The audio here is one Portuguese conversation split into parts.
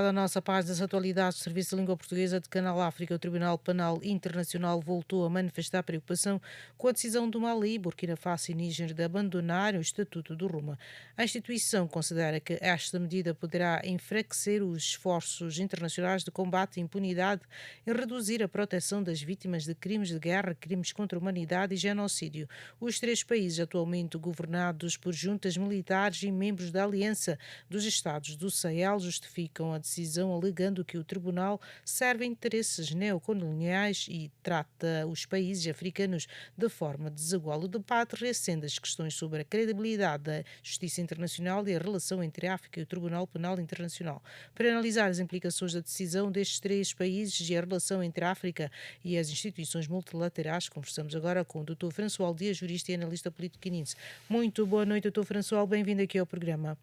atualizada a nossa página das atualidades do Serviço de Língua Portuguesa de Canal África, o Tribunal Penal Internacional voltou a manifestar preocupação com a decisão do Mali, Burkina Faso e Níger de abandonarem o Estatuto do Roma. A instituição considera que esta medida poderá enfraquecer os esforços internacionais de combate à impunidade e reduzir a proteção das vítimas de crimes de guerra, crimes contra a humanidade e genocídio. Os três países, atualmente governados por juntas militares e membros da Aliança dos Estados do Sahel, justificam a decisão alegando que o tribunal serve a interesses neocoloniais e trata os países africanos de forma desigual. O debate reacende as questões sobre a credibilidade da justiça internacional e a relação entre a África e o Tribunal Penal Internacional. Para analisar as implicações da decisão destes três países e a relação entre a África e as instituições multilaterais, conversamos agora com o Dr. François Dias, jurista e analista político guinense. Muito boa noite, Dr. François, bem-vindo aqui ao programa.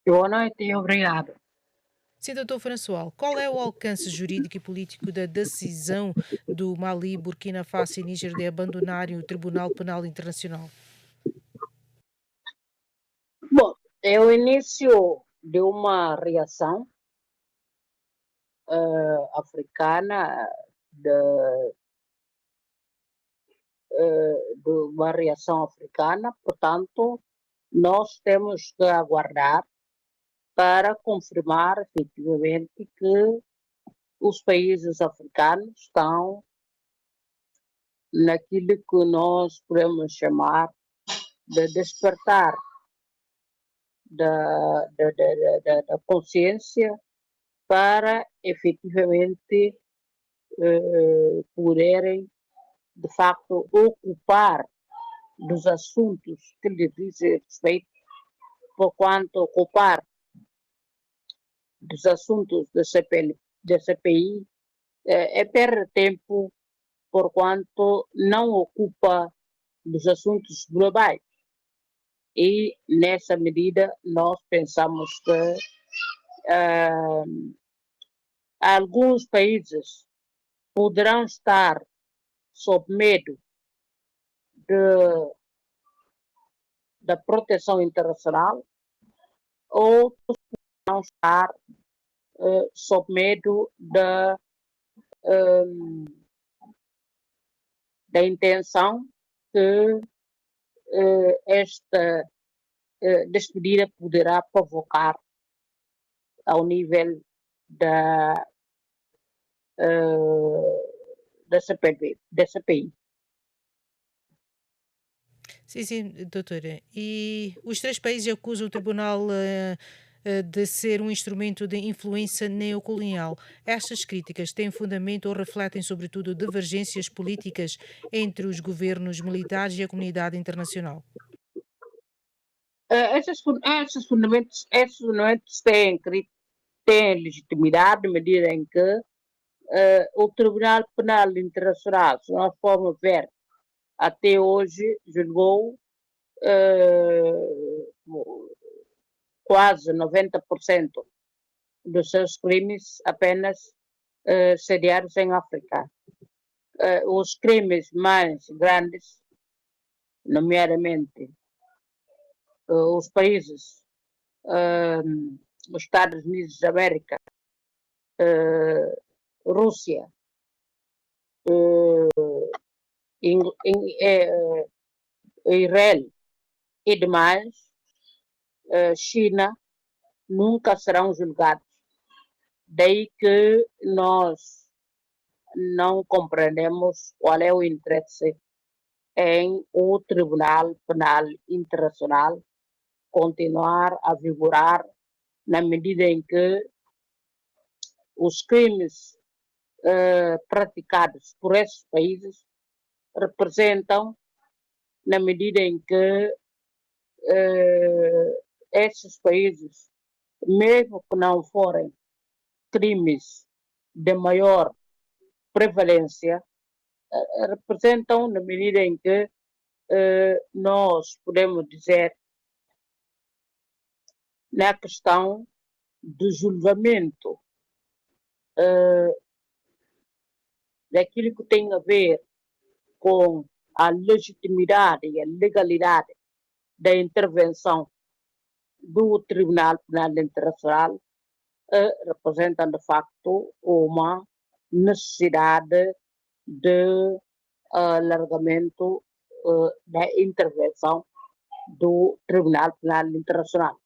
Boa noite e obrigado. Sim, Dr. François, qual é o alcance jurídico e político da decisão do Mali, Burkina Faso e Níger de abandonarem o Tribunal Penal Internacional? Bom, é o início de uma reação africana, de uma reação africana, portanto, nós temos que aguardar para confirmar efetivamente que os países africanos estão naquilo que nós podemos chamar de despertar da consciência para efetivamente poderem, de facto, ocupar dos assuntos que lhe dizem respeito, porquanto ocupar dos assuntos da CPI é perder tempo, porquanto não ocupa dos assuntos globais. E, nessa medida, nós pensamos que alguns países poderão estar sob medo da proteção internacional, outros poderão estar sob medo da intenção que esta despedida poderá provocar ao nível da CPI. Sim, doutora. E os três países acusam o tribunal de ser um instrumento de influência neocolonial. Estas críticas têm fundamento ou refletem, sobretudo, divergências políticas entre os governos militares e a comunidade internacional? Esses fundamentos têm legitimidade na medida em que o Tribunal Penal Internacional, se nós formos ver, até hoje julgou quase 90% dos seus crimes apenas sediados em África. Os crimes mais grandes, nomeadamente os países, os Estados Unidos da América, Rússia, Israel e demais, China, nunca serão julgados. Daí que nós não compreendemos qual é o interesse em o Tribunal Penal Internacional continuar a vigorar na medida em que os crimes praticados por esses países representam, na medida em que esses países, mesmo que não forem crimes de maior prevalência, representam, na medida em que nós podemos dizer, na questão do julgamento daquilo que tem a ver com a legitimidade e a legalidade da intervenção do Tribunal Penal Internacional, representam de facto uma necessidade de alargamento da intervenção do Tribunal Penal Internacional.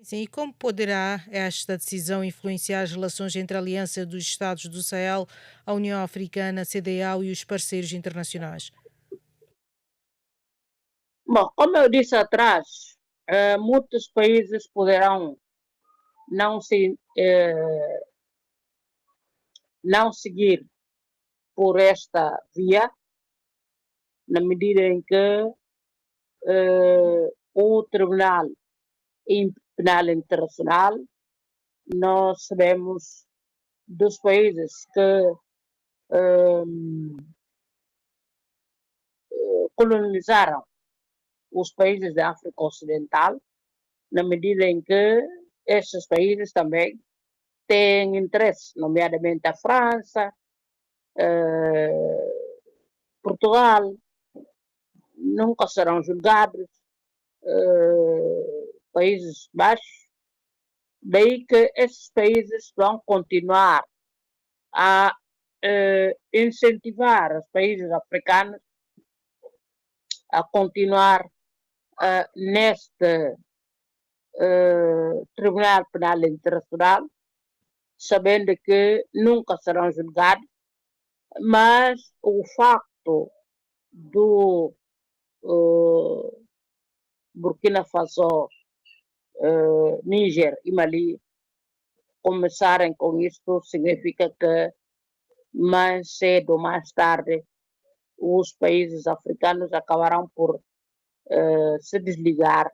Sim, e como poderá esta decisão influenciar as relações entre a Aliança dos Estados do Sahel, a União Africana, a CEDEAO e os parceiros internacionais? Bom, como eu disse atrás, muitos países poderão não, se, não seguir por esta via, na medida em que o Tribunal Penal Internacional, nós sabemos dos países que colonizaram os países da África Ocidental, na medida em que estes países também têm interesse, nomeadamente a França, Portugal, nunca serão julgados, Países Baixos, daí que esses países vão continuar a incentivar os países africanos a continuar neste Tribunal Penal Internacional, sabendo que nunca serão julgados, mas o facto do Burkina Faso, Níger e Mali começarem com isto significa que mais cedo ou mais tarde os países africanos acabarão por se desligar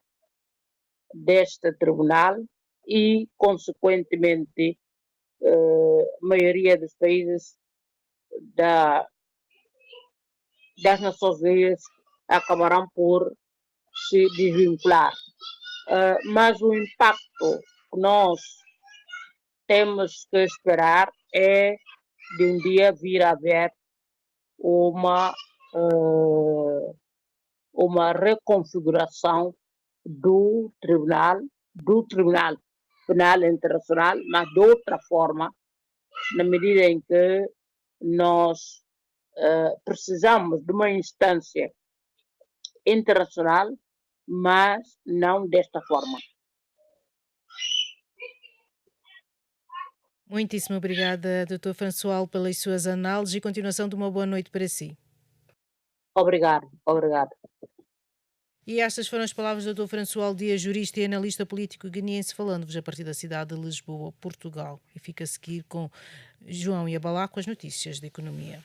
deste tribunal e, consequentemente, a maioria dos países das Nações Unidas acabarão por se desvincular. Mas o impacto que nós temos que esperar é de um dia vir a haver uma reconfiguração do Tribunal Penal Internacional, mas de outra forma, na medida em que nós precisamos de uma instância internacional, mas não desta forma. Muitíssimo obrigada, Dr. Françoal, pelas suas análises e continuação de uma boa noite para si. Obrigado, obrigado. E estas foram as palavras do Dr. Françoal Dias, jurista e analista político guineense, falando-vos a partir da cidade de Lisboa, Portugal. E fica a seguir com João Iabalá com as notícias da economia.